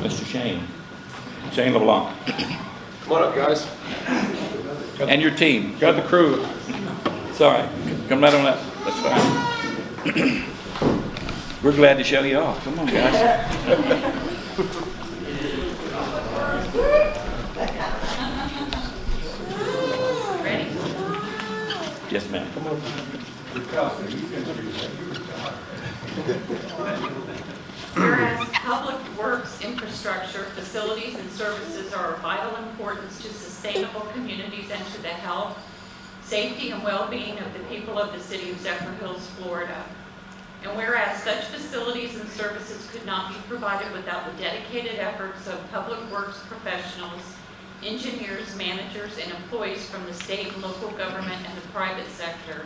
Mr. Shane LeBlanc. Come on up, guys. And your team. Got the crew. Sorry, come right on up. That's fine. We're glad to show you off. Come on, guys. Ready? Yes, ma'am. Whereas public works, infrastructure, facilities, and services are of vital importance to sustainable communities and to the health, safety, and well-being of the people of the city of Zephyrhills, Florida. And whereas such facilities and services could not be provided without the dedicated efforts of public works professionals, engineers, managers, and employees from the state and local government and the private sector,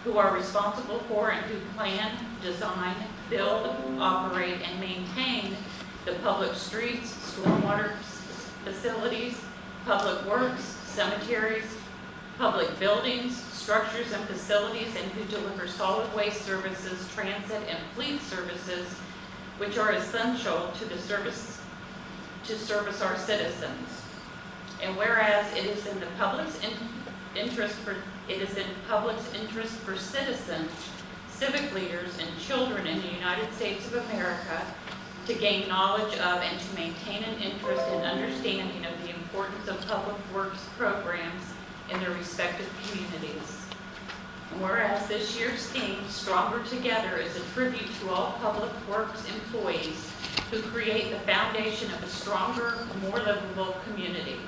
who are responsible for and who plan, design, build, operate, and maintain the public streets, stormwater facilities, public works, cemeteries, public buildings, structures and facilities, and who deliver solid waste services, transit, and fleet services, which are essential to service our citizens. And whereas it is in the public's interest for citizens, civic leaders, and children in the United States of America to gain knowledge of and to maintain an interest and understanding of the importance of public works programs in their respective communities. And whereas this year's theme, Stronger Together, is a tribute to all public works employees who create the foundation of a stronger, more livable community.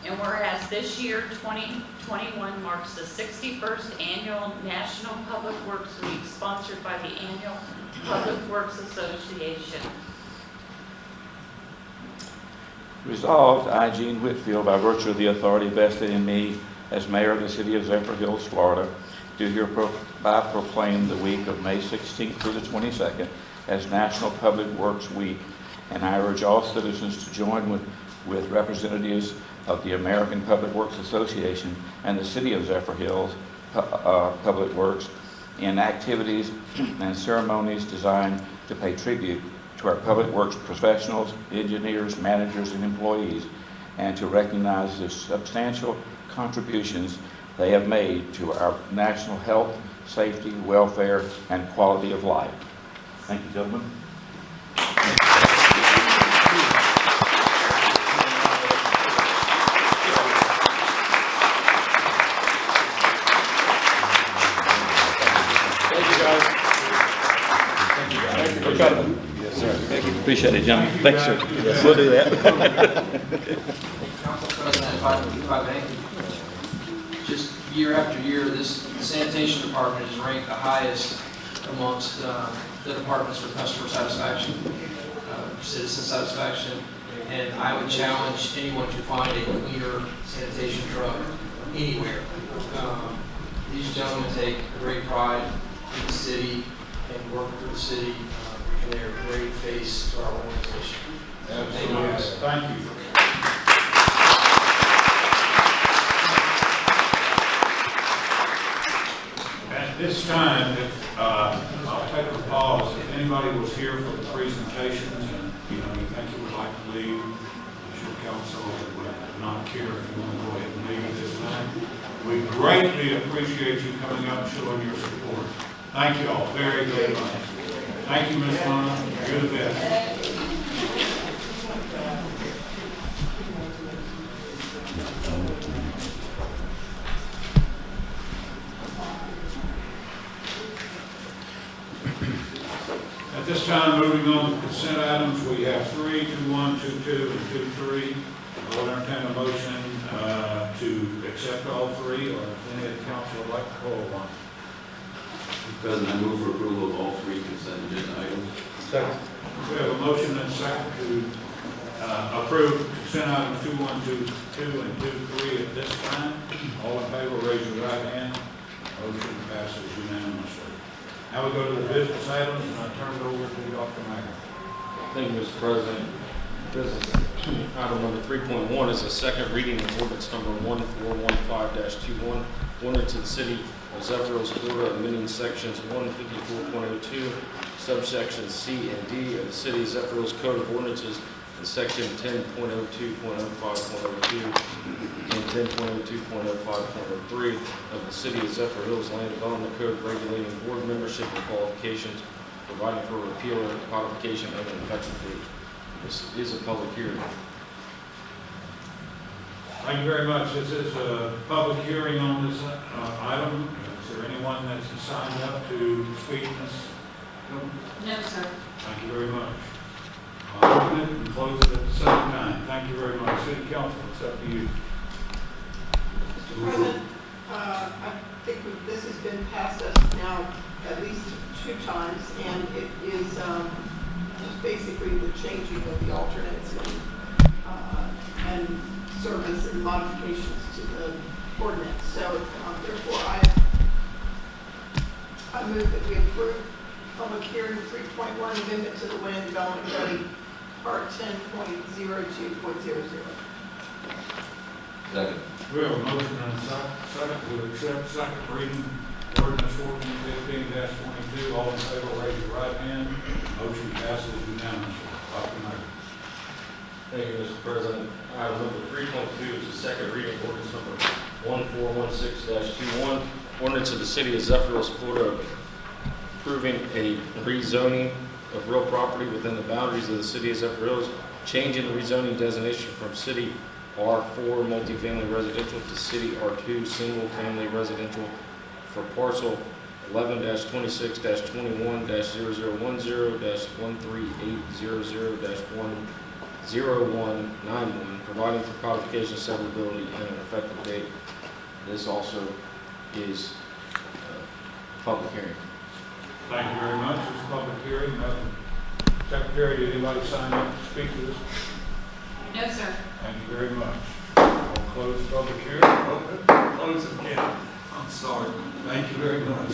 And whereas this year, 2021, marks the 61st Annual National Public Works Week, sponsored by the Annual Public Works Association. Resolved, I, Gene Whitfield, by virtue of the authority vested in me as mayor of the city of Zephyrhills, Florida, do hereby proclaim the week of May 16th through the 22nd as National Public Works Week, and I urge all citizens to join with representatives of the American Public Works Association and the City of Zephyrhills Public Works in activities and ceremonies designed to pay tribute to our public works professionals, engineers, managers, and employees, and to recognize the substantial contributions they have made to our national health, safety, welfare, and quality of life. Thank you, gentlemen. Yes, sir. Thank you. Appreciate it, gentlemen. Thanks, sir. Yes, we'll do that. Council President, if I may, just year after year, this sanitation department is ranked the highest amongst the departments for customer satisfaction, citizen satisfaction, and I would challenge anyone to find a cleaner sanitation truck anywhere. These gentlemen take great pride in the city and working for the city, and they're a great face to our organization. Absolutely. Thank you. At this time, I'll take a pause. If anybody was here for the presentations and you think you would like to leave, your council would not care if you want to go ahead and leave at this time. We greatly appreciate you coming up and showing your support. Thank you all very, very much. Thank you, Ms. Lana. You're the best. At this time, moving on to consent items, we have 3, 2-1, 2-2, and 2-3. I'll entertain a motion to accept all 3, or if any of the council would like to call one. Mr. President, I move for approval of all 3 consent agenda items. Second. We have a motion and a second to approve consent items 2-1, 2-2, and 2-3 at this time. All in favor, raise your right hand. Motion passes unanimously. Now we go to the business items, and I turn it over to Dr. Macker. Thank you, Mr. President. Business item number 3.1 is a second reading of ordinance number 1415-21, ordinance of the city of Zephyrhills, Florida, amending sections 154.02, subsections C and D of the city of Zephyrhills Code of Ordinances in section 10.02.05.02 and 10.02.05.03 of the City of Zephyr Hills Land Development Code regulating board membership and qualifications, providing for repeal or codification of an effective date. This is a public hearing. Thank you very much. This is a public hearing on this item. Is there anyone that's signed up to speak in this? No, sir. Thank you very much. I'll open it and close it at the same time. Thank you very much. City Council, it's up to you. Mr. President, I think this has been passed us now at least 2 times, and it is just basically the changing of the alternates and service and modifications to the ordinance. So therefore, I move that we approve public hearing 3.1 amendment to the land development code, part 10.02.00. Second. We have a motion and a second to accept second reading ordinance 1415-22. All in favor, raise your right hand. Motion passes unanimously. Dr. Mayor. Thank you, Mr. President. Item number 3.2 is the second reading of ordinance number 1416-21. Ordinance of the City of Zephyr Hills, Florida, approving a rezoning of real property within the boundaries of the City of Zephyr Hills, changing the rezoning designation from City R4 multifamily residential to City R2 single family residential for parcel 11-26-21-001-13800-10191, providing for codification, severability, and an effective date. This also is public hearing. Thank you very much. This is a public hearing. Secretary, did anybody sign up to speak to this? No, sir. Thank you very much. I'll close the public hearing. Close it again. I'm sorry. Thank you very much.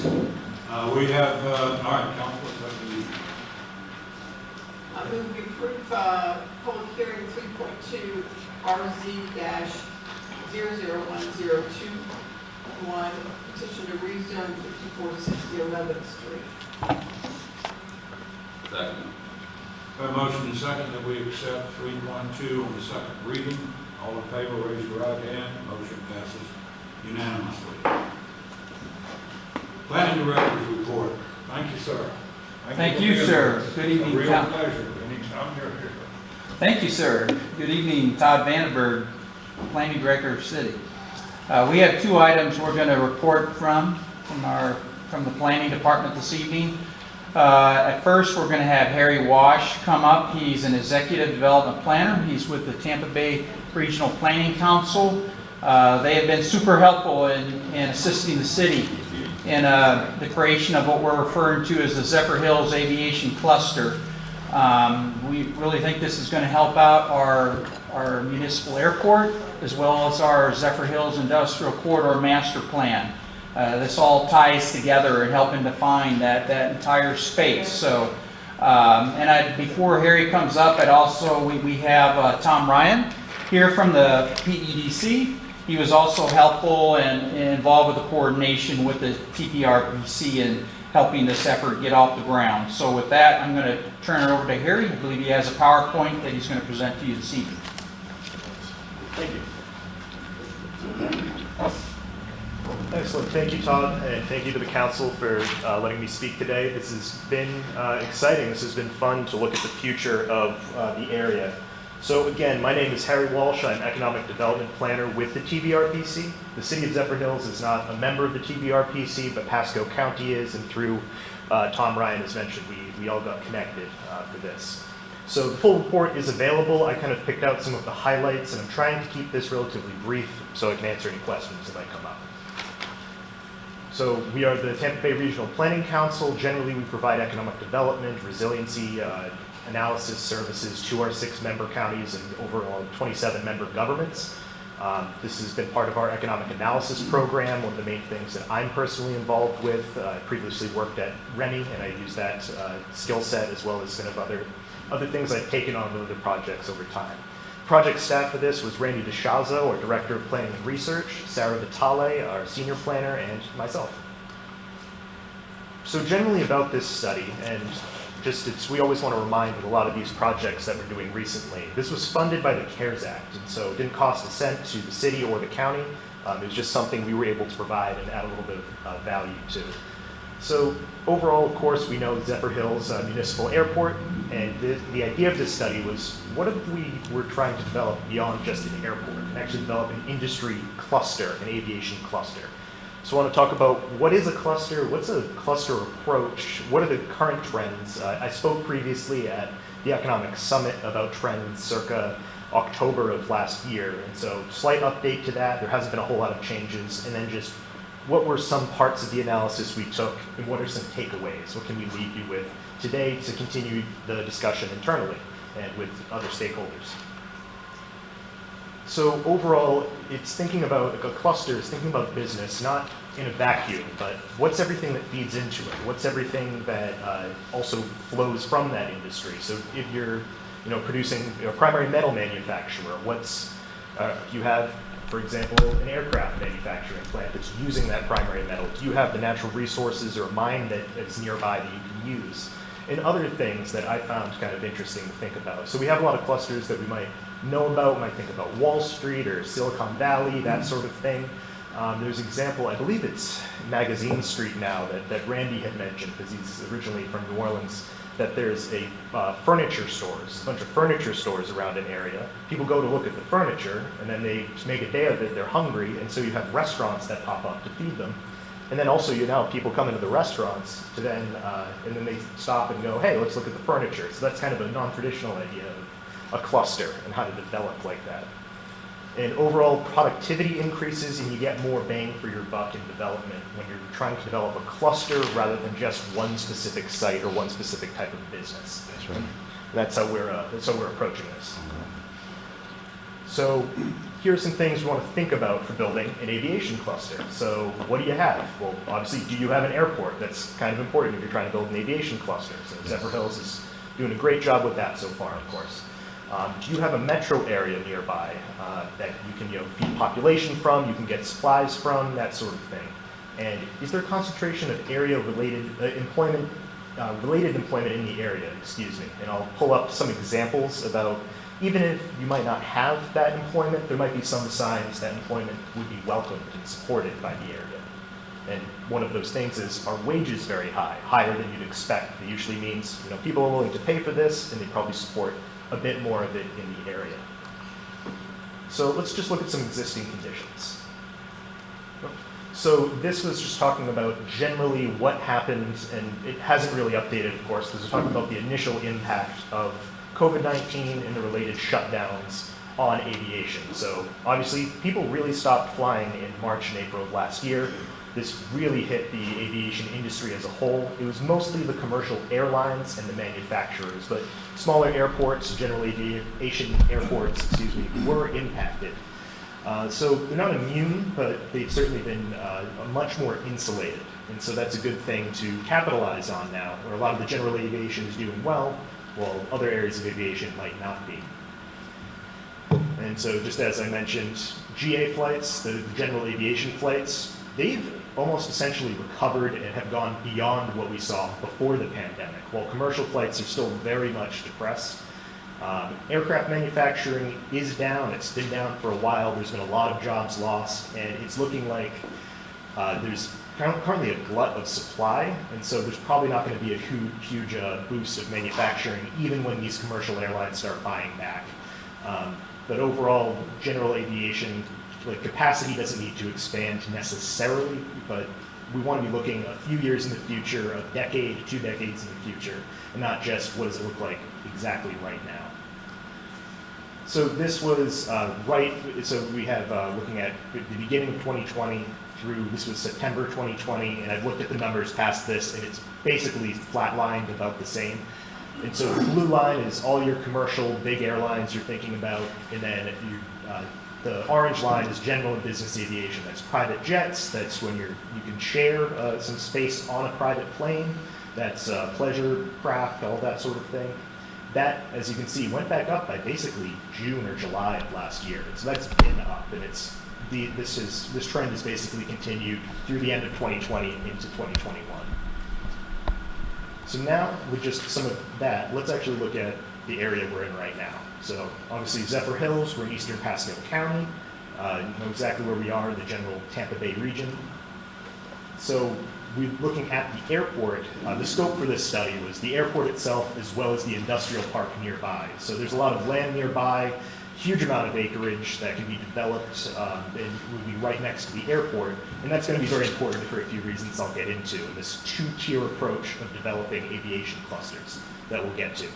We have, all right, Council, it's up to you. I move we approve public hearing 3.2 RZ-001021, petition to rezone 5460 11th Street. Second. A motion and second that we accept 3.2 on the second reading. All in favor, raise your right hand. Motion passes unanimously. Planning Director's report. Thank you, sir. Thank for you, being sir. with us. Good evening, A real Council. pleasure. Anytime you're here. Thank you, sir. Good evening, Todd Vandenberg, Planning Director of City. We have 2 items we're going to report from the Planning Department this evening. At first, we're going to have Harry Wash come up. He's an Executive Development Planner. He's with the Tampa Bay Regional Planning Council. They have been super helpful in assisting the city in the creation of what we're referring to as the Zephyr Hills Aviation Cluster. We really think this is going to help out our municipal airport as well as our Zephyr Hills Industrial Corridor Master Plan. This all ties together in helping define that entire space. So, before Harry comes up, we have Tom Ryan here from the PEDC. He was also helpful and involved with the coordination with the TPRPC in helping this effort get off the ground. So with that, I'm going to turn it over to Harry. I believe he has a PowerPoint that he's going to present to you this evening. Thank you. Excellent. Thank you, Todd, and thank you to the council for letting me speak today. This has been exciting. This has been fun to look at the future of the area. So again, my name is Harry Walsh. I'm Economic Development Planner with the TVRPC. The City of Zephyr Hills is not a member of the TVRPC, but Pasco County is, and through Tom Ryan, as mentioned, we all got connected for this. So the full report is available. I kind of picked out some of the highlights, and I'm trying to keep this relatively brief so I can answer any questions that might come up. So we are the Tampa Bay Regional Planning Council. Generally, we provide economic development, resiliency, analysis services to our 6 member counties and overall 27 member governments. This has been part of our economic analysis program, one of the main things that I'm personally involved with. I previously worked at Rennie, and I use that skill set as well as kind of other things I've taken on with other projects over time. Project staff for this was Randy DeShazo, our Director of Planning and Research, Sarah Vitale, our Senior Planner, and myself. So generally about this study, and we always want to remind with a lot of these projects that we're doing recently, this was funded by the CARES Act, and so it didn't cost a cent to the city or the county. It was just something we were able to provide and add a little bit of value to. So overall, of course, we know Zephyr Hills Municipal Airport, and the idea of this study was, what if we were trying to develop beyond just an airport and actually develop an industry cluster, an aviation cluster? So I want to talk about what is a cluster, what's a cluster approach, what are the current trends? I spoke previously at the Economic Summit about trends circa October of last year, and so slight update to that. There hasn't been a whole lot of changes, and then just what were some parts of the analysis we took, and what are some takeaways? What can we leave you with today to continue the discussion internally and with other stakeholders? So overall, it's thinking about, like a cluster is thinking about business, not in a vacuum, but what's everything that feeds into it? What's everything that also flows from that industry? So if you're producing a primary metal manufacturer, you have, for example, an aircraft manufacturing plant that's using that primary metal. Do you have the natural resources or a mine that is nearby that you can use? And other things that I found kind of interesting to think about. So we have a lot of clusters that we might know about. We might think about Wall Street or Silicon Valley, that sort of thing. There's an example, I believe it's Magazine Street now, that Randy had mentioned, because he's originally from New Orleans, that there's a furniture stores, a bunch of furniture stores around an area. People go to look at the furniture, and then they just make a day of it. They're hungry, and so you have restaurants that pop up to feed them. And then also, people come into the restaurants to then, and then they stop and go, hey, let's look at the furniture. So that's kind of a non-traditional idea of a cluster and how to develop like that. And overall productivity increases, and you get more bang for your buck in development when you're trying to develop a cluster rather than just one specific site or one specific type of business. That's right. That's how we're approaching this. So here's some things we want to think about for building an aviation cluster. So what do you have? Well, obviously, do you have an airport? That's kind of important if you're trying to build an aviation cluster. So Zephyr Hills is doing a great job with that so far, of course. Do you have a metro area nearby that you can feed population from, you can get supplies from, that sort of thing? And is there a concentration of area-related employment, related employment in the area, And I'll pull up some examples about, even if you might not have that employment, there might be some signs that employment would be welcomed and supported by the area. And one of those things is, are wages very high, higher than you'd expect? It usually means people are willing to pay for this, and they probably support a bit more of it in the area. So let's just look at some existing conditions. So this was just talking about generally what happened, and it hasn't really updated, of course, because we're talking about the initial impact of COVID-19 and the related shutdowns on aviation. So obviously, people really stopped flying in March and April of last year. This really hit the aviation industry as a whole. It was mostly the commercial airlines and the manufacturers, but smaller airports, general aviation airports, were impacted. So they're not immune, but they've certainly been much more insulated. And so that's a good thing to capitalize on now, where a lot of the general aviation is doing well, while other areas of aviation might not be. And so just as I mentioned, GA flights, the general aviation flights, they've almost essentially recovered and have gone beyond what we saw before the pandemic, while commercial flights are still very much depressed. Aircraft manufacturing is down. It's been down for a while. There's been a lot of jobs lost, and it's looking like there's currently a glut of supply, and so there's probably not going to be a huge boost of manufacturing, even when these commercial airlines start buying back. But overall, general aviation, capacity doesn't need to expand necessarily, but we want to be looking a few years in the future, a decade, 2 decades in the future, and not just what does it look like exactly right now. So this was so we have looking at the beginning of 2020 through, this was September 2020, and I've looked at the numbers past this, and it's basically flatlined about the same. And so the blue line is all your commercial big airlines you're thinking about, and then the orange line is general and business aviation. That's private jets. That's when you can share some space on a private plane. That's pleasure craft, all that sort of thing. That, as you can see, went back up by basically June or July of last year. So that's been up, and this trend has basically continued through the end of 2020 into 2021. So now, with just some of that, let's actually look at the area we're in right now. So obviously Zephyr Hills, we're in eastern Pasco County. You know exactly where we are in the general Tampa Bay region. So we're looking at the airport. The scope for this study was the airport itself as well as the industrial park nearby. So there's a lot of land nearby, huge amount of acreage that can be developed and would be right next to the airport. And that's going to be very important for a few reasons I'll get into in this two-tier approach of developing aviation clusters that we'll get to.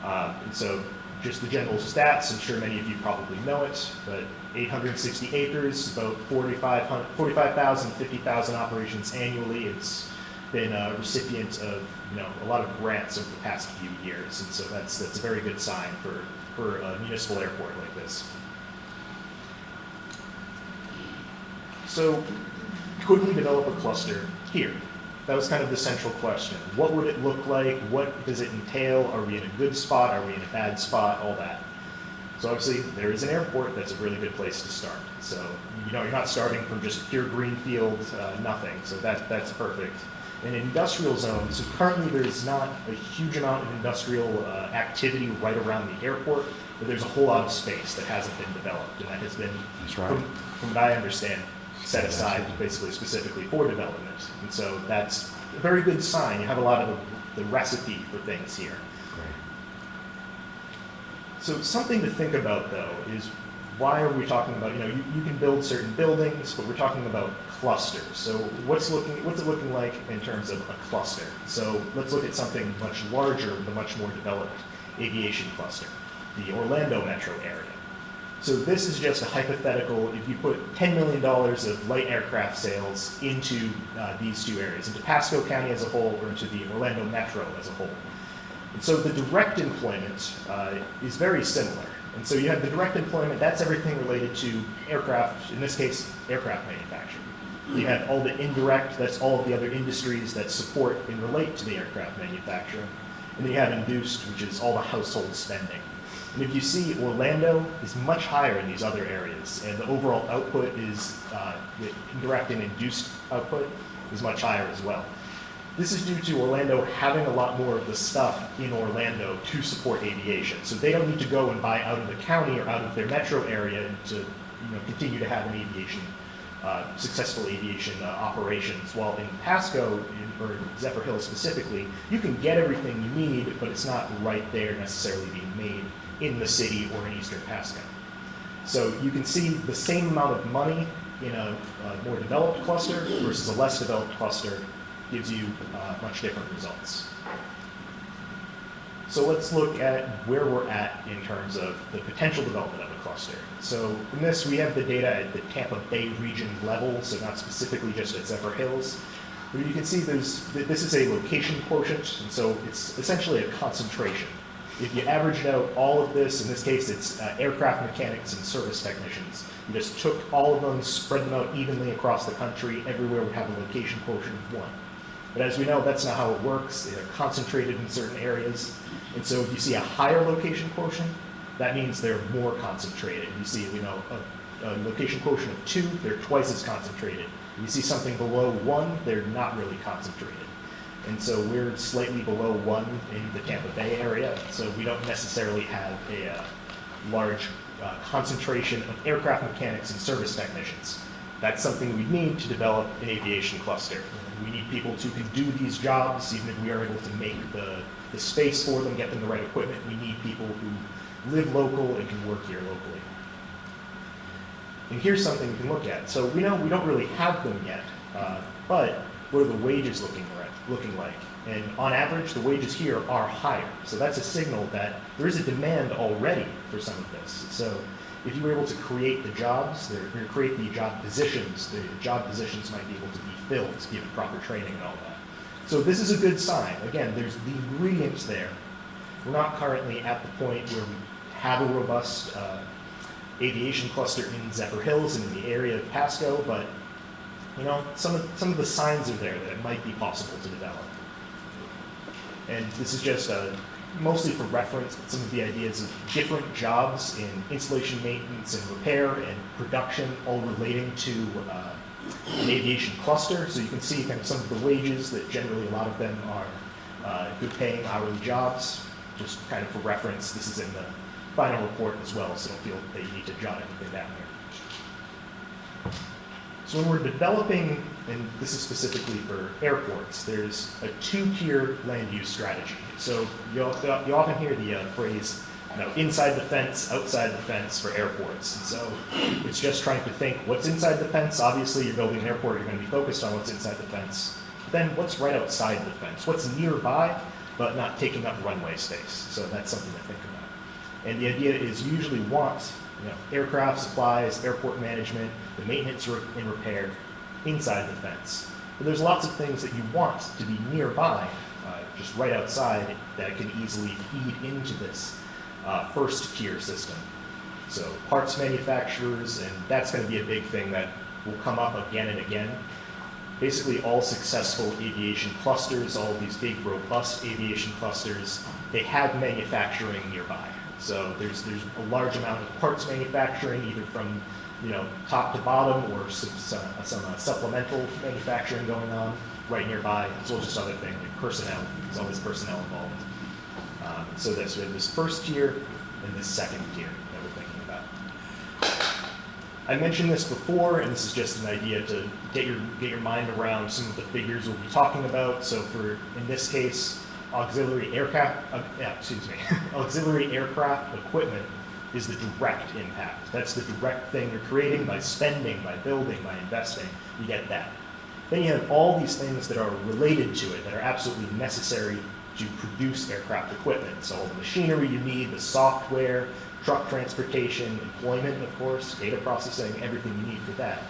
And so just the general stats, I'm sure many of you probably know it, but 860 acres, about 45,000, 50,000 operations annually. It's been a recipient of a lot of grants over the past few years, and so that's a very good sign for a municipal airport like this. So could we develop a cluster here? That was kind of the central question. What would it look like? What does it entail? Are we in a good spot? Are we in a bad spot? All that. So obviously there is an airport. That's a really good place to start. So you're not starting from just pure greenfield, nothing. So that's perfect. An industrial zone. So currently there's not a huge amount of industrial activity right around the airport, but there's a whole lot of space that hasn't been developed, and that has been, from what I understand, set aside basically specifically for development. And so that's a very good sign. You have a lot of the recipe for things here. So something to think about though is why are we talking about, you can build certain buildings, but we're talking about clusters. So what's it looking like in terms of a cluster? So let's look at something much larger, the much more developed aviation cluster, the Orlando metro area. So this is just a hypothetical. If you put $10 million of light aircraft sales into these two areas, into Pasco County as a whole or into the Orlando metro as a whole. And so the direct employment is very similar. And so you have the direct employment, that's everything related to aircraft, in this case, aircraft manufacturing. You have all the indirect, that's all of the other industries that support and relate to the aircraft manufacturing. And then you have induced, which is all the household spending. And if you see, Orlando is much higher in these other areas, and the overall output is, the indirect and induced output is much higher as well. This is due to Orlando having a lot more of the stuff in Orlando to support aviation. So they don't need to go and buy out of the county or out of their metro area to continue to have an aviation, successful aviation operations. While in Pasco, or Zephyr Hills specifically, you can get everything you need, but it's not right there necessarily being made in the city or in eastern Pasco. So you can see the same amount of money in a more developed cluster versus a less developed cluster gives you much different results. So let's look at where we're at in terms of the potential development of a cluster. So in this, we have the data at the Tampa Bay region level, so not specifically just at Zephyr Hills. But you can see this is a location quotient, and so it's essentially a concentration. If you averaged out all of this, in this case it's aircraft mechanics and service technicians, you just took all of them, spread them out evenly across the country, everywhere would have a location quotient of 1. But as we know, that's not how it works. They're concentrated in certain areas. And so if you see a higher location quotient, that means they're more concentrated. You see, a location quotient of 2, they're twice as concentrated. If you see something below 1, they're not really concentrated. And so we're slightly below 1 in the Tampa Bay area, so we don't necessarily have a large concentration of aircraft mechanics and service technicians. That's something we need to develop an aviation cluster. We need people who can do these jobs, even if we are able to make the space for them, get them the right equipment. We need people who live local and can work here locally. And here's something we can look at. So we know we don't really have them yet, but what are the wages looking like? And on average, the wages here are higher. So that's a signal that there is a demand already for some of this. So if you were able to create the jobs, or create the job positions might be able to be filled, given proper training and all that. So this is a good sign. Again, there's the ingredients there. We're not currently at the point where we have a robust aviation cluster in Zephyr Hills and in the area of Pasco, but some of the signs are there that it might be possible to develop. And this is just mostly for reference, but some of the ideas of different jobs in installation, maintenance, and repair and production, all relating to an aviation cluster. So you can see kind of some of the wages that generally a lot of them are good paying hourly jobs. Just kind of for reference, this is in the final report as well, so don't feel that you need to jot anything down here. So when we're developing, and this is specifically for airports, there's a two-tier land use strategy. So you often hear the phrase, inside the fence, outside the fence for airports. And so it's just trying to think what's inside the fence. Obviously, you're building an airport, you're going to be focused on what's inside the fence. But then what's right outside the fence? What's nearby, but not taking up runway space? So that's something to think about. And the idea is you usually want aircraft, supplies, airport management, the maintenance and repair inside the fence. But there's lots of things that you want to be nearby, just right outside, that can easily feed into this first tier system. So parts manufacturers, and that's going to be a big thing that will come up again and again. Basically all successful aviation clusters, all of these big robust aviation clusters, they have manufacturing nearby. So there's a large amount of parts manufacturing, either from top to bottom, or some supplemental manufacturing going on right nearby, as well as just other things like personnel. There's always personnel involved. So we have this first tier and this second tier that we're thinking about. I mentioned this before, and this is just an idea to get your mind around some of the figures we'll be talking about. So in this case, auxiliary aircraft equipment is the direct impact. That's the direct thing you're creating by spending, by building, by investing. You get that. Then you have all these things that are related to it, that are absolutely necessary to produce aircraft equipment. So all the machinery you need, the software, truck transportation, employment, of course, data processing, everything you need for that.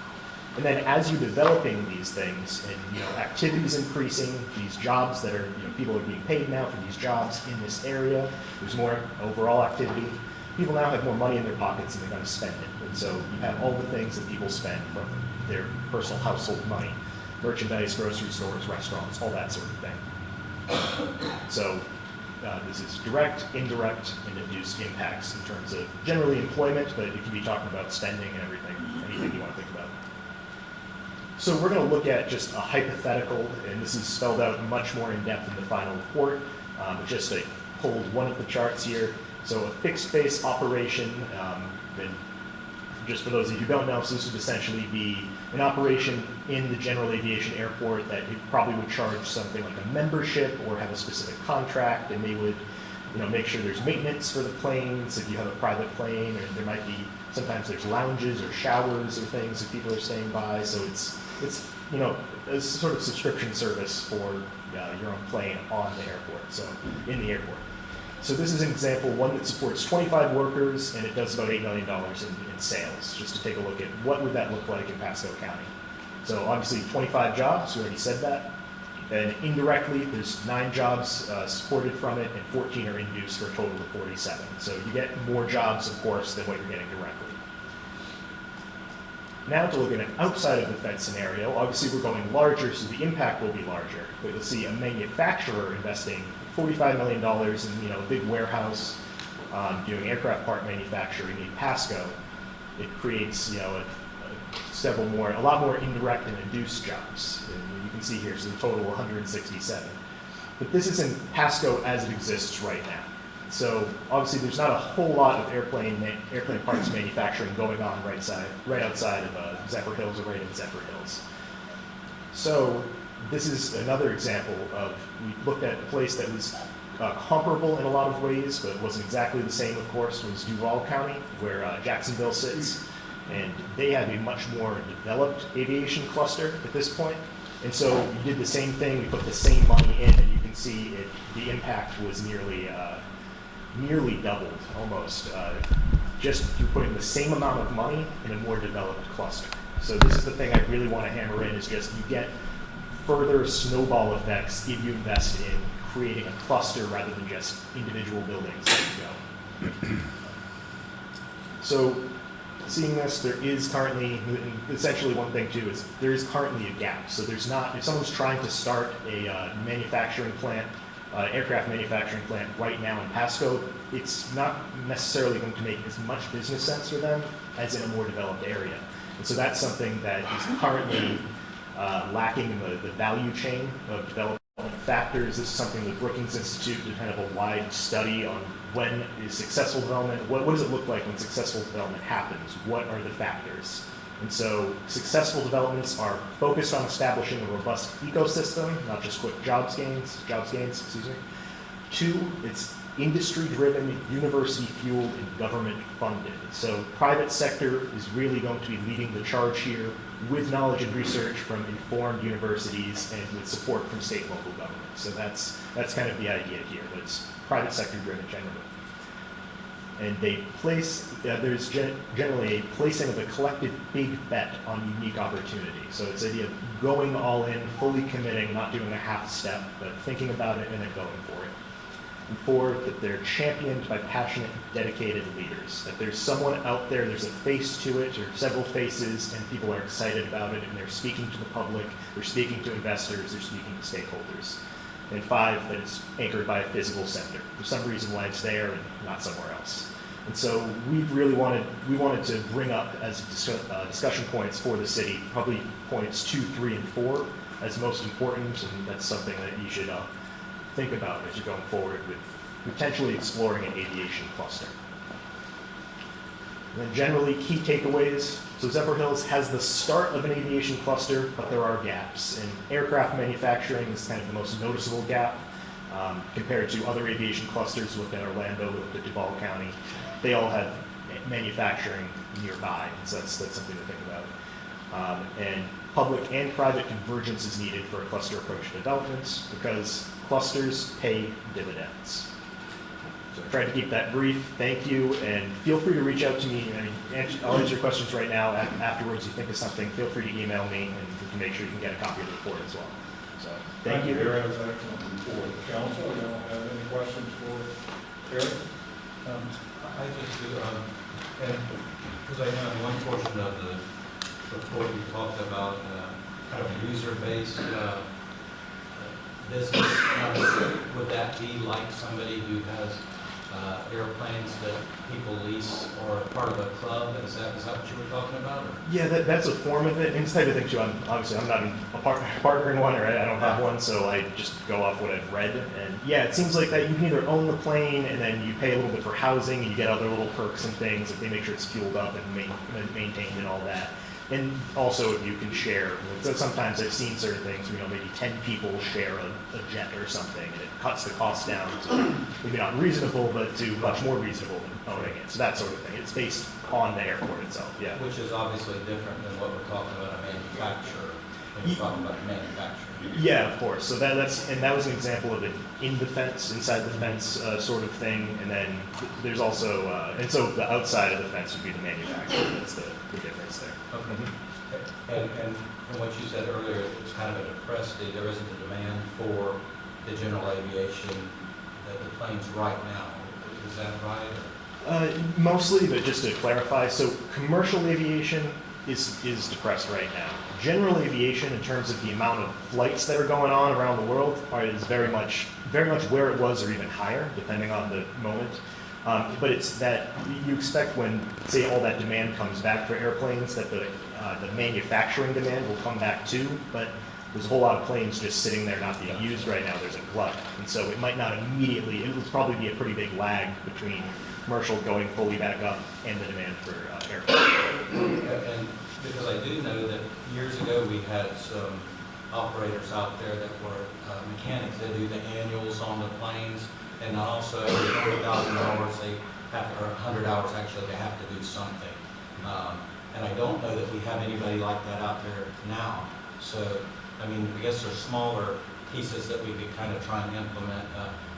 And then as you're developing these things, and activities increasing, these jobs that are, people are being paid now for these jobs in this area, there's more overall activity. People now have more money in their pockets and they're going to spend it. And so you have all the things that people spend from their personal household money: merchandise, grocery stores, restaurants, all that sort of thing. So this is direct, indirect, and induced impacts in terms of generally employment, but it can be talking about spending and everything, anything you want to think about. So we're going to look at just a hypothetical, and this is spelled out much more in depth in the final report, but just to pulled one of the charts here. So a fixed base operation, and just for those of you who don't know, so this would essentially be an operation in the general aviation airport that you probably would charge something like a membership or have a specific contract, and they would make sure there's maintenance for the planes if you have a private plane, or there might be, sometimes there's lounges or showers or things if people are staying by. So it's a sort of subscription service for your own plane on the airport, so in the airport. So this is an example, one that supports 25 workers, and it does about $8 million in sales, just to take a look at what would that look like in Pasco County. So obviously 25 jobs, we already said that. And indirectly, there's 9 jobs supported from it, and 14 are induced for a total of 47. So you get more jobs, of course, than what you're getting directly. Now to look at an outside of the fence scenario, obviously we're going larger, so the impact will be larger. But you'll see a manufacturer investing $45 million in a big warehouse doing aircraft part manufacturing in Pasco. It creates a lot more indirect and induced jobs. And you can see here, so the total 167. But this is in Pasco as it exists right now. So obviously there's not a whole lot of airplane parts manufacturing going on right outside of Zephyr Hills or right in Zephyr Hills. So this is another example of, we looked at a place that was comparable in a lot of ways, but wasn't exactly the same, of course, was Duval County, where Jacksonville sits. And they have a much more developed aviation cluster at this point. And so we did the same thing, we put the same money in, and you can see the impact was nearly doubled, almost, just through putting the same amount of money in a more developed cluster. So this is the thing I really want to hammer in, is just you get further snowball effects if you invest in creating a cluster rather than just individual buildings that you go. So seeing this, there is currently, essentially one thing too, is there is currently a gap. So there's not, if someone's trying to start a manufacturing plant, aircraft manufacturing plant right now in Pasco, it's not necessarily going to make as much business sense for them as in a more developed area. And so that's something that is currently lacking in the value chain of development. factors. This is something the Brookings Institute did kind of a wide study on when is successful development, what does it look like when successful development happens? What are the factors? And so successful developments are focused on establishing a robust ecosystem, not just quick jobs gains, excuse me. 2, it's industry-driven, university-fueled, and government-funded. So private sector is really going to be leading the charge here with knowledge and research from informed universities and with support from state and local governments. So that's kind of the idea here, that it's private sector-driven generally. And they place, there's generally a placing of a collective big bet on unique opportunity. So it's the idea of going all in, fully committing, not doing a half step, but thinking about it and then going for it. And 4, that they're championed by passionate, dedicated leaders. That there's someone out there, there's a face to it, or several faces, and people are excited about it, and they're speaking to the public, they're speaking to investors, they're speaking to stakeholders. And 5, that it's anchored by a physical center. For some reason why it's there and not somewhere else. And so we wanted to bring up as discussion points for the city, probably points 2, 3, and 4 as most important, and that's something that you should think about as you're going forward with potentially exploring an aviation cluster. And then generally key takeaways. So Zephyrhills has the start of an aviation cluster, but there are gaps. And aircraft manufacturing is kind of the most noticeable gap compared to other aviation clusters. Look at Orlando, look at Duval County. They all have manufacturing nearby, so that's something to think about. And public and private convergence is needed for a cluster approach to development because clusters pay dividends. So I tried to keep that brief. Thank you, and feel free to reach out to me. I'll answer your questions right now. Afterwards, you think of something, feel free to email me, and we can make sure you can get a copy of the report as well. So thank you. Harry, that was excellent report. Council, you don't have any questions for Harry? I just do, and because I know in one portion of the report you talked about kind of a user-based business. Would that be like somebody who has airplanes that people lease or part of a club? Is that what you were talking about? Or? Yeah, that's a form of it. And this type of thing too. I'm not a partner in one, or I don't have one, so I just go off what I've read. And yeah, it seems like that you can either own the plane and then you pay a little bit for housing, and you get other little perks and things if they make sure it's fueled up and maintained and all that. And also if you can share. So sometimes I've seen certain things, maybe 10 people share a jet or something, and it cuts the cost down to maybe not reasonable, but to much more reasonable than owning it. So that sort of thing. It's based on the airport itself, yeah. Which is obviously different than what we're talking about a manufacturer, when you're talking about manufacturing. Yeah, of course. So that was an example of an inside the fence sort of thing, and then there's also, and so the outside of the fence would be the manufacturer. That's the difference there. Okay. And from what you said earlier, it's kind of a depressed state. There isn't a demand for the general aviation, the planes right now. Is that right? Mostly, but just to clarify, so commercial aviation is depressed right now. General aviation, in terms of the amount of flights that are going on around the world, is very much where it was, or even higher, depending on the moment. But it's that you expect when, say, all that demand comes back for airplanes, that the manufacturing demand will come back too. But there's a whole lot of planes just sitting there not being used right now. There's a glut, and so it might not immediately. It will probably be a pretty big lag between commercial going fully back up and the demand for airplanes. And because I do know that years ago we had some operators out there that were mechanics that do the annuals on the planes, and also every 40,000 hours they have, or 100 hours actually, they have to do something. And I don't know that we have anybody like that out there now. So, I mean, I guess there's smaller pieces that we could kind of try and implement.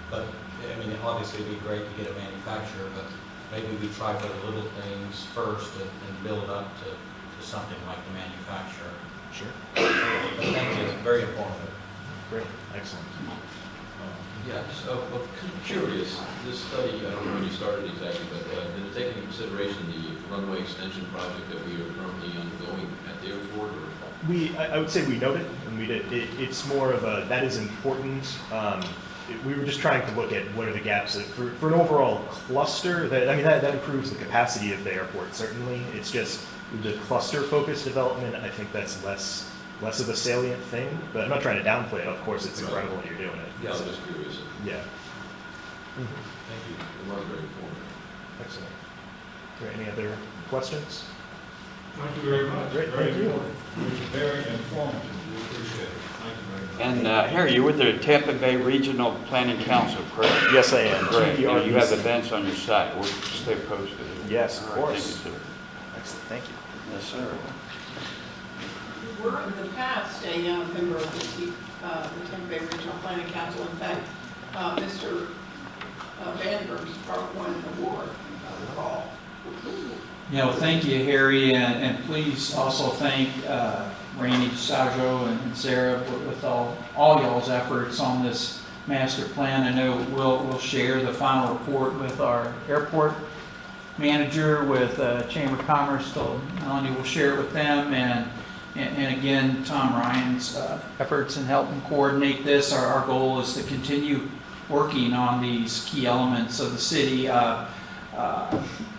But, I mean, obviously it'd be great to get a manufacturer, but maybe we try for the little things first and build up to something like the manufacturer. Sure. But thank you, it's very informative. Great. Excellent. Yeah, so I'm curious, this study, I don't know when you started exactly, but did it take into consideration the runway extension project that we are currently undergoing at the airport? Or? I would say we note it, and we did. It's more of a, that is important. We were just trying to look at what are the gaps for an overall cluster. That improves the capacity of the airport, certainly. It's just the cluster-focused development, I think that's less less of a salient thing. But I'm not trying to downplay it. Of course, it's incredible that you're doing it. Yeah, I was just curious. Yeah. Thank you. It was very informative. Excellent. Are there any other questions? Thank you very much. Great, Very thank you. important. It was very informative. We appreciate it. Thank you very much. And Harry, you're with the Tampa Bay Regional Planning Council, correct? Yes, I am. Great. You have TPRPC. events on your site. We'll stay posted. Yes, of All right, course. Thank you, sir. Excellent. Thank you. Yes, sir. You were in the past a member of the Tampa Bay Regional Planning Council. In fact, Mr. Vandenberg's won an award, if I recall. Yeah, well, thank you, Harry, and please also thank Randy DeSaggio and Sarah with all y'all's efforts on this master plan. I know we'll share the final report with our airport manager, with Chamber of Commerce, so Melanie will share it with them, and again, Tom Ryan's efforts in helping coordinate this. Our goal is to continue working on these key elements of the city.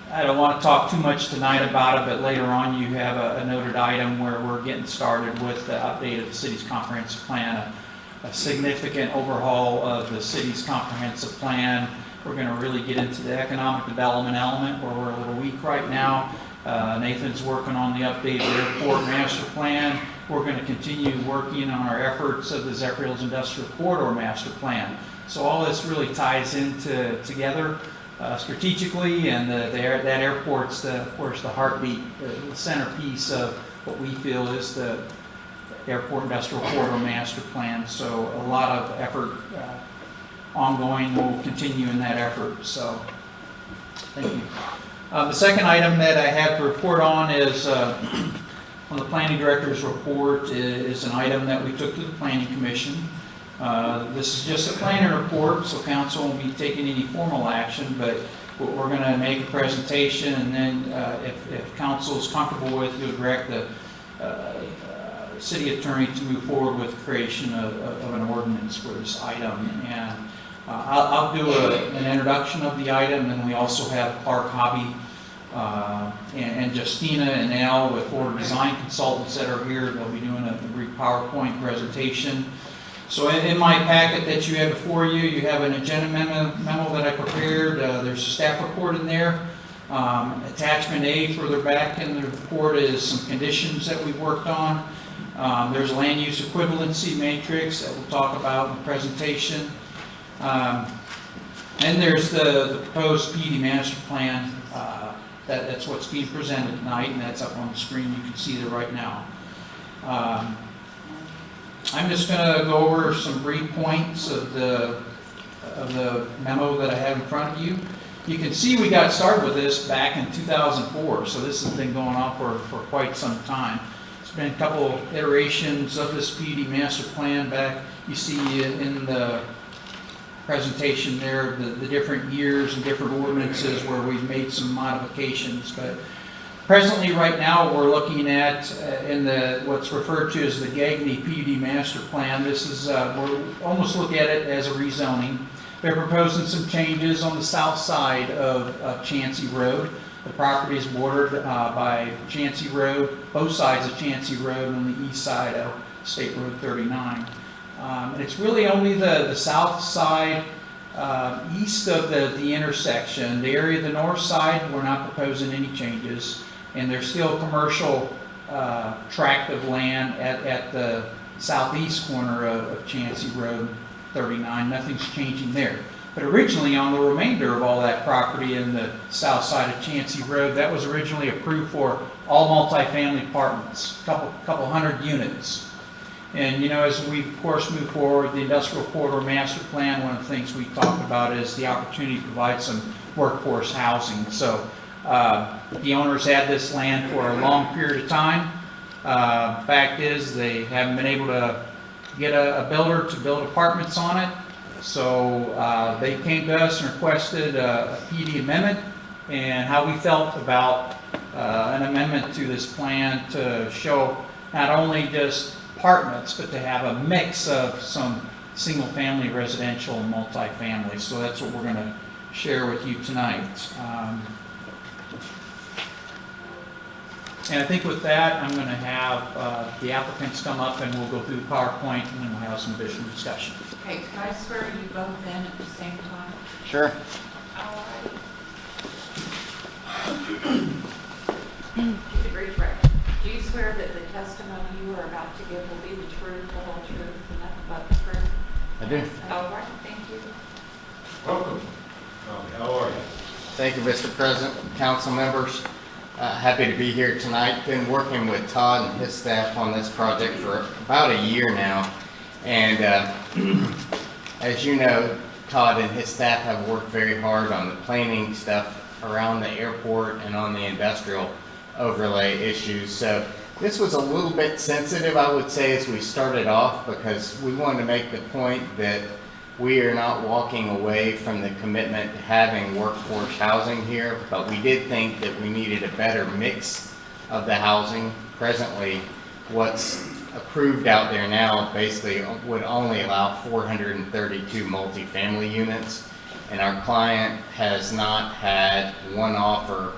I don't want to talk too much tonight about it, but later on you have a noted item where we're getting started with the update of the city's comprehensive plan, a significant overhaul of the city's comprehensive plan. We're going to really get into the economic development element where we're a little weak right now. Nathan's working on the updated airport master plan. We're going to continue working on our efforts of the Zephyr Hills Industrial Corridor master plan. So all this really ties into together strategically, and that airport's of course the heartbeat, the centerpiece of what we feel is the Airport Industrial Corridor master plan. So a lot of effort ongoing. We'll continue in that effort. So thank you. The second item that I have to report on is on the planning director's report is an item that we took to the planning commission. This is just a planning report, so council won't be taking any formal action, but we're going to make a presentation, and then if council is comfortable with, you'll direct the city attorney to move forward with creation of an ordinance for this item. And I'll do an introduction of the item, and we also have Clark Hobby and Justina and Al with Florida Design Consultants that are here. They'll be doing a brief PowerPoint presentation. So in my packet that you have before you, you have an agenda memo that I prepared. There's a staff report in there. Attachment A further back in the report is some conditions that we've worked on. There's a land use equivalency matrix that we'll talk about in the presentation. And there's the proposed PD master plan. That's what's being presented tonight, and that's up on the screen. You can see that right now. I'm just going to go over some brief points of the memo that I have in front of you. You can see we got started with this back in 2004, so this has been going on for quite some time. It's been a couple iterations of this PD master plan back. You see in the presentation there the different years and different ordinances where we've made some modifications, but presently, right now, we're looking at in what's referred to as the Gagney PUD Master Plan. This is we're almost look at it as a rezoning. They're proposing some changes on the south side of Chancey Road. The property is bordered by Chancey Road, both sides of Chancey Road, on the east side of State Road 39. And it's really only the south side east of the intersection. The area of the north side, we're not proposing any changes. And there's still commercial tract of land at the southeast corner of Chancey Road 39. Nothing's changing there. But originally, on the remainder of all that property in the south side of Chancey Road, that was originally approved for all multifamily apartments, couple hundred units. And you know, as we of course move forward, the industrial corridor master plan, one of the things we talked about is the opportunity to provide some workforce housing. So the owners had this land for a long period of time. Fact is, they haven't been able to get a builder to build apartments on it. So they came to us and requested a PD amendment, and how we felt about an amendment to this plan to show not only just apartments, but to have a mix of some single-family residential and multifamily. So that's what we're going to share with you tonight. And I think with that, I'm going to have the applicants come up and we'll go through the PowerPoint and then we'll have some additional discussion. Okay, can I swear you both in at the same time? Sure. All right. Please raise your right. Do you swear that the testimony you are about to give will be the truth, the whole truth, and nothing but the truth? I do. All right, thank you. Welcome. How are you? Thank you, Mr. President, council members. Happy to be here tonight. Been working with Todd and his staff on this project for about a year now. And as you know, Todd and his staff have worked very hard on the planning stuff around the airport and on the industrial overlay issues. So this was a little bit sensitive, I would say, as we started off, because we wanted to make the point that we are not walking away from the commitment to having workforce housing here, but we did think that we needed a better mix of the housing. Presently, what's approved out there now basically would only allow 432 multifamily units, and our client has not had one offer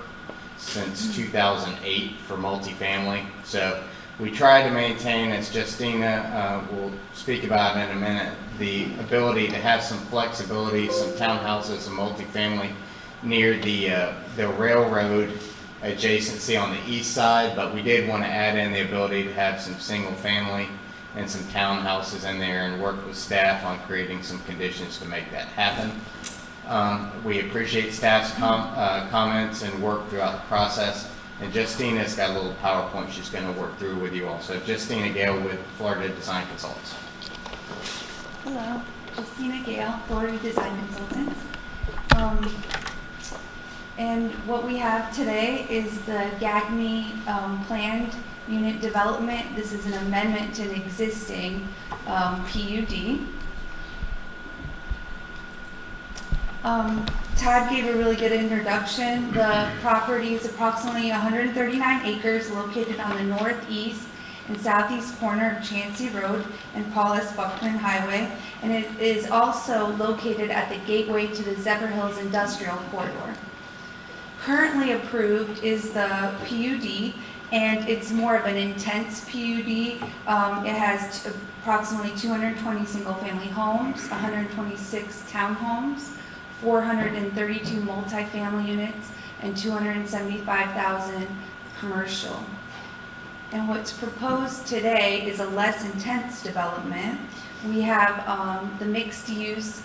since 2008 for multifamily. So we try to maintain, as Justina will speak about in a minute, the ability to have some flexibility, some townhouses and multifamily near the railroad adjacency on the east side, but we did want to add in the ability to have some single family and some townhouses in there and work with staff on creating some conditions to make that happen. We appreciate staff's comments and work throughout the process. And Justina's got a little PowerPoint she's going to work through with you also. Justina Gale with Florida Design Consultants. Hello, Justina Gale, Florida Design Consultants. And what we have today is the GAGME planned unit development. This is an amendment to an existing PUD. Todd gave a really good introduction. The property is approximately 139 acres located on the northeast and southeast corner of Chancey Road and Paul S. Buckman Highway, and it is also located at the gateway to the Zephyrhills Industrial Corridor. Currently approved is the PUD, and it's more of an intense PUD. It has approximately 220 single-family homes, 126 townhomes, 432 multifamily units, and 275,000 commercial. And what's proposed today is a less intense development. We have the mixed use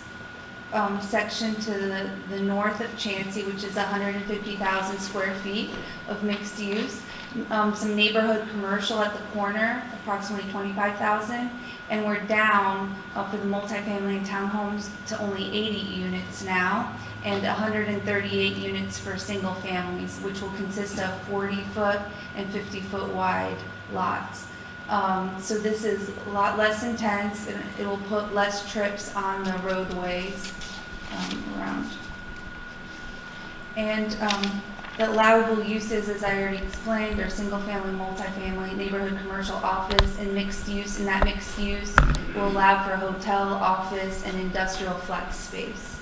section to the north of Chancey, which is 150,000 square feet of mixed use. Some neighborhood commercial at the corner, approximately 25,000. And we're down for the multifamily and townhomes to only 80 units now, and 138 units for single families, which will consist of 40-foot and 50-foot wide lots. So this is a lot less intense, and it will put less trips on the roadways around. And the allowable uses, as I already explained, are single-family, multifamily, neighborhood, commercial, office, and mixed use. And that mixed use will allow for hotel, office, and industrial flex space.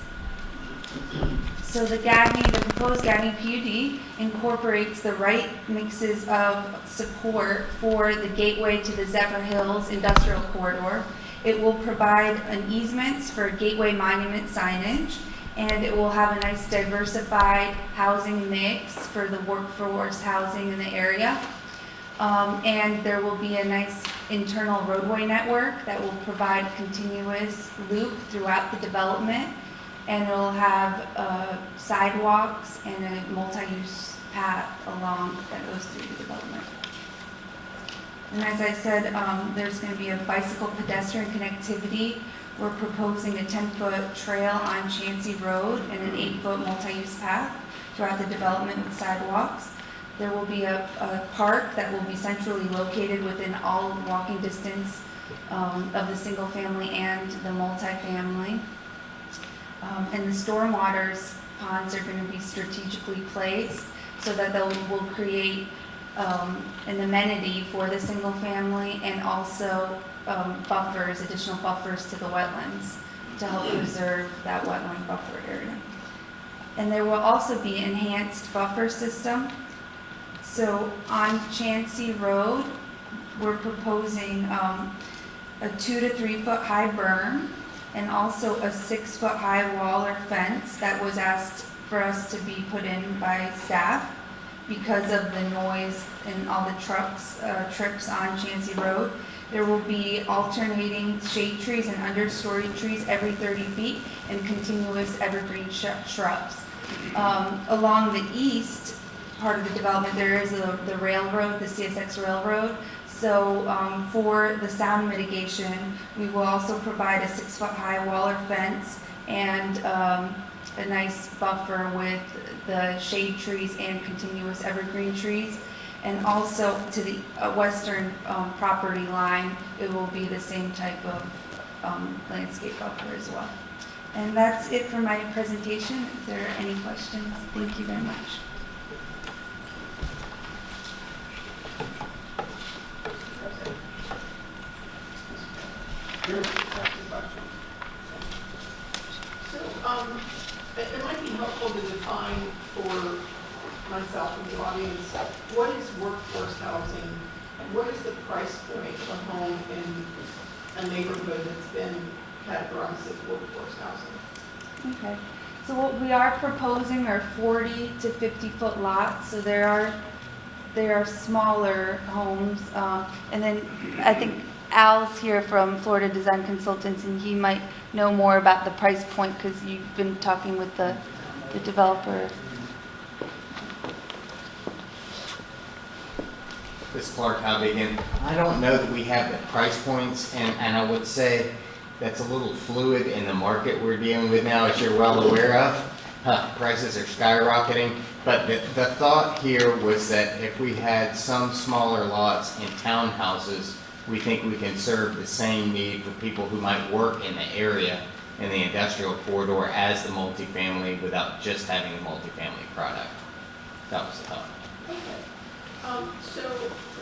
So the proposed GAGME PUD incorporates the right mixes of support for the gateway to the Zephyrhills Industrial Corridor. It will provide an easements for gateway monument signage, and it will have a nice diversified housing mix for the workforce housing in the area. And there will be a nice internal roadway network that will provide continuous loop throughout the development. And it will have sidewalks and a multi-use path along that goes through the development. And as I said, there's going to be a bicycle pedestrian connectivity. We're proposing a 10-foot trail on Chancey Road and an 8-foot multi-use path throughout the development with sidewalks. There will be a park that will be centrally located within all walking distance of the single family and the multifamily. And the stormwater ponds are going to be strategically placed so that will create an amenity for the single family, and also additional buffers to the wetlands to help preserve that wetland buffer area. And there will also be enhanced buffer system So on Chansey Road, we're proposing a 2 to 3 foot high berm and also a 6 foot high wall or fence that was asked for us to be put in by staff because of the noise and all the trips on Chansey Road. There will be alternating shade trees and understory trees every 30 feet and continuous evergreen shrubs. Along the east part of the development, there is the railroad, the CSX railroad. So for the sound mitigation, we will also provide a 6 foot high wall or fence and a nice buffer with the shade trees and continuous evergreen trees. And also to the western property line, it will be the same type of landscape buffer as well. And that's it for my presentation. If there are any questions, thank you very much. So, it might be helpful to define for myself and the audience, what is workforce housing and what is the price point of a home in a neighborhood that's been categorized as workforce housing? Okay. So what we are proposing are 40 to 50 foot lots. So there are smaller homes. And then I think Al's here from Florida Design Consultants, and he might know more about the price point because you've been talking with the developer. This is Clark Hobbigan. I don't know that we have the price points, and I would say that's a little fluid in the market we're dealing with now, as you're well aware of. Prices are skyrocketing, but the thought here was that if we had some smaller lots in townhouses, we think we can serve the same need for people who might work in the area in the industrial corridor as the multifamily without just having a multifamily product. That was the thought. Okay. So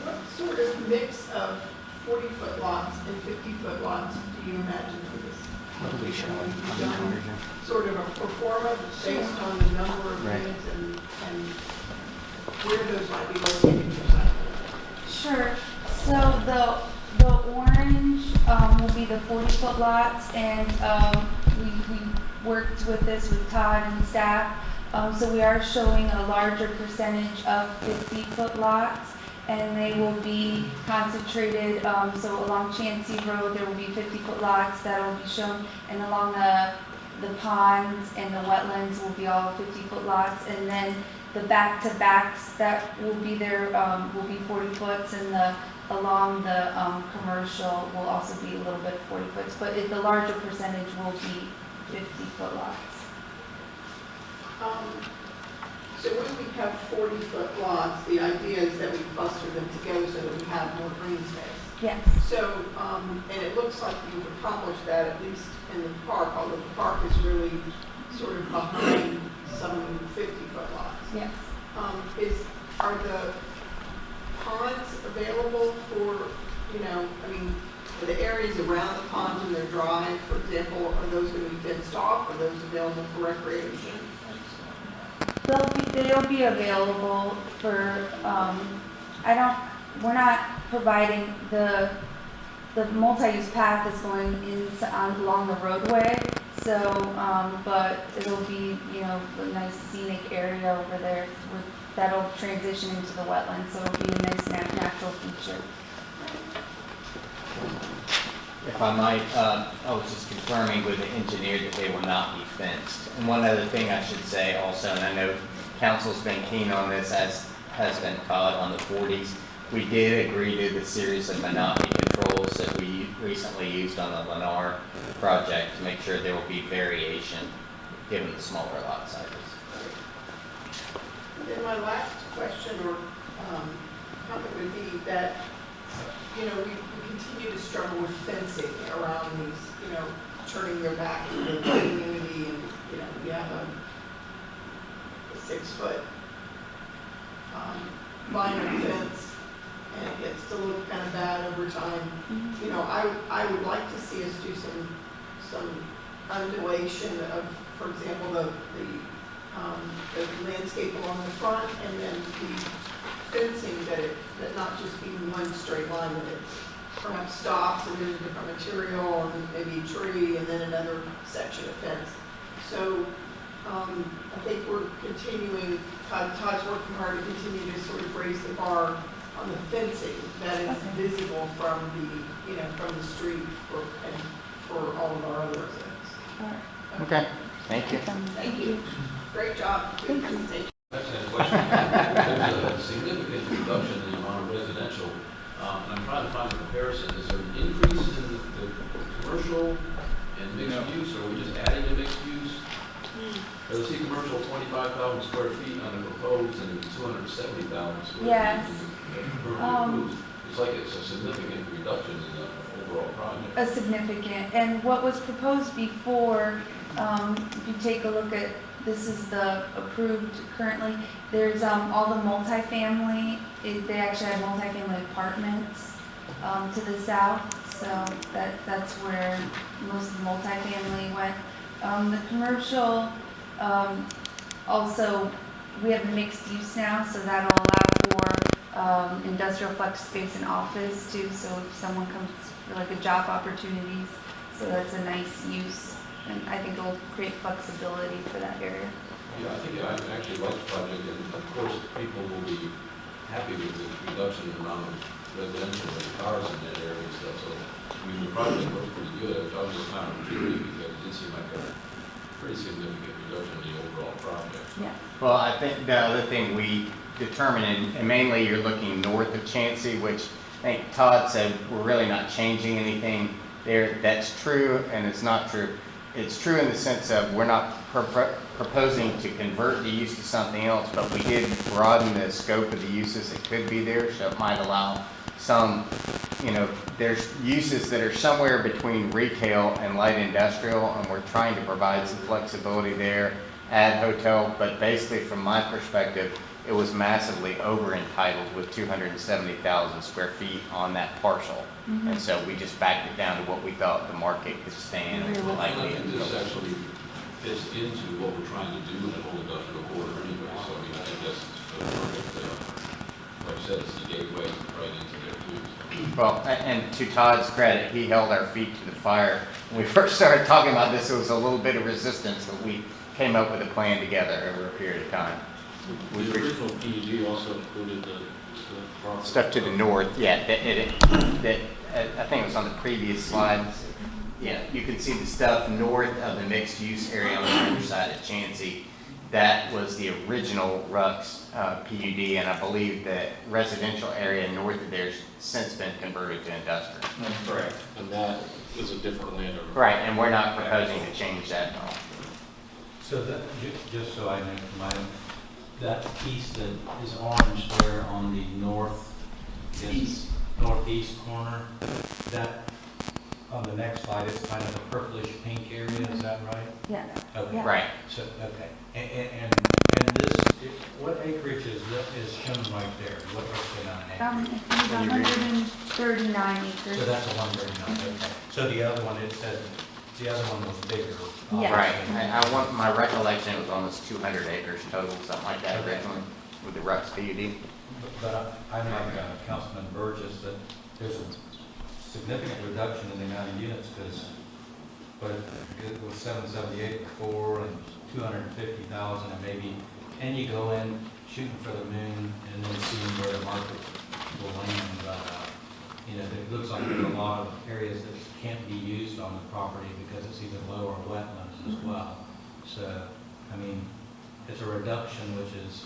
what sort of mix of 40-foot lots and 50-foot lots do you imagine for this? What are we showing on the Done conversion? Sort of a pro forma based on the number of Right. units and where those might be located in your site. Sure. So the orange will be the 40 foot lots, and we worked with this with Todd and staff. So we are showing a larger percentage of 50 foot lots, and they will be concentrated. So along Chansey Road, there will be 50 foot lots that will be shown, and along the ponds and the wetlands will be all 50 foot lots, and then the back-to-backs that will be there will be 40 foots, and along the commercial will also be a little bit of 40 foots, but the larger percentage will be 50 foot lots. So when we have 40-foot lots, the idea is that we cluster them together so that we have more green space. Yes. So, and it looks like you've accomplished that, at least in the park, although the park is really sort of behind some 50-foot lots. Yes. Are the ponds available for, are the areas around the ponds when they're dry, for example, are those going to be fenced off? Are those available for recreation? They'll be available for, we're not providing the multi-use path is going along the roadway, so, but it'll be, a nice scenic area over there that'll transition into the wetlands, so it'll be a nice natural feature. If I might, I was just confirming with the engineer that they will not be fenced. And one other thing I should say also, and I know council's been keen on this, as has been Todd on the 40s, we did agree to the series of monotony controls that we recently used on the Lennar project to make sure there will be variation given the smaller lot sizes. Then my last question or comment would be that, we continue to struggle with fencing around these, turning their back to the community, and, we have a 6-foot vinyl fence, and it gets to look kind of bad over time. I would like to see us do some undulation of, for example, the landscape along the front, and then the fencing that not just be one straight line, that it perhaps stops and then a different material and maybe a tree and then another section of fence. So I think we're continuing, Todd's working hard to continue to sort of raise the bar on the fencing that is visible from the, from the street for all of our other residents. Okay, thank you. Thank you. Great job. Good presentation. That's a question. There's a significant reduction in the amount of residential. I'm trying to find a comparison. Is there an increase in the commercial and mixed use, or are we just adding to mixed use? I see commercial 25,000 square feet on the proposed and 270,000 square Yes. feet. It's like it's a significant reduction in the overall project. A significant, and what was proposed before, if you take a look at, this is the approved currently, there's all the multifamily, they actually have multifamily apartments to the south, so that's where most of the multifamily went. The commercial, also, we have mixed use now, so that'll allow for industrial flex space and office too, so if someone comes for like a job opportunities, so that's a nice use, and I think it'll create flexibility for that area. Yeah, I think I actually like the project, and of course, people will be happy with the reduction in the amount of residential and cars in that area and stuff, so, I mean, the project looks pretty good. I was just kind of intrigued because it did seem like a pretty significant reduction in the overall project. Yeah. Well, I think the other thing we determined, and mainly you're looking north of Chansey, which I think Todd said we're really not changing anything there. That's true, and it's not true. It's true in the sense of we're not proposing to convert the use to something else, but we did broaden the scope of the uses that could be there, so it might allow some, there's uses that are somewhere between retail and light industrial, and we're trying to provide some flexibility there, add hotel, but basically from my perspective, it was massively over entitled with 270,000 square feet on that parcel. And so we just backed it down to what we thought the market could stand. I think this actually fits into what we're trying to do in the whole industrial corridor anyway, so I mean, I think that's a perfect, like I said, it's the gateway right into there too. Well, and to Todd's credit, he held our feet to the fire. When we first started talking about this, there was a little bit of resistance, but we came up with a plan together over a period of time. The original PUD also included the property. Stuff to the north, yeah, I think it was on the previous slide. Yeah, you can see the stuff north of the mixed use area on the other side of Chansey. That was the original Rux PUD, and I believe the residential area north of there's since been converted to industrial. That's correct. And that is a different landowner. Right, and we're not proposing to change that at all. So that, just so I know, that piece that is orange there on the northeast corner, that on the next slide, it's kind of a purplish pink area, is that right? Yeah. Okay. Yeah. Right. So, okay. And this, what acreage is shown right there? What's the name? It's 139 acres. So that's a 139, okay. So the other one, it says, the other one was bigger. Yeah. Right, I want, my recollection, it was almost 200 acres total, something like that originally, with the Rux PUD. But I'm like Councilman Burgess, that there's a significant reduction in the amount of units, because it was 778 before and 250,000 and maybe, and you go in shooting for the moon and then seeing where the market will land. It looks like there's a lot of areas that can't be used on the property because it's either low or wetlands as well. So, I mean, it's a reduction, which is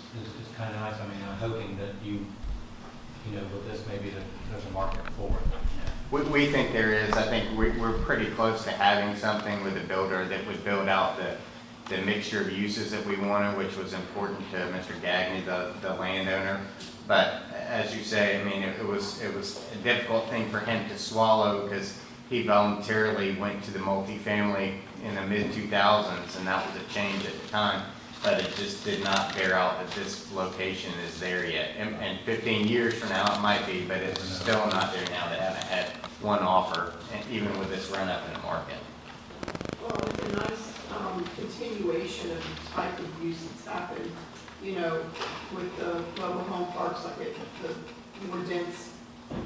kind of nice. I mean, I'm hoping that with this, maybe there's a market for it. We think there is. I think we're pretty close to having something with a builder that would build out the mixture of uses that we wanted, which was important to Mr. Gagney, the landowner. But as you say, I mean, it was a difficult thing for him to swallow because he voluntarily went to the multifamily in the mid-2000s, and that was a change at the time. But it just did not bear out that this location is there yet. And 15 years from now, it might be, but it's still not there now. They haven't had one offer, and even with this run-up in the market. Well, it's a nice continuation of the type of use that's happened, with the mobile home parks like at the more dense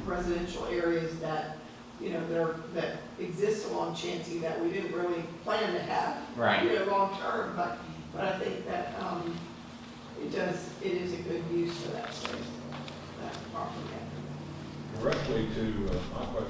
residential areas that, you know, that exist along Chauncey that we didn't really plan to have. Right. You know, long term, but I think that, it is a good use for that space, that property. Directly to my question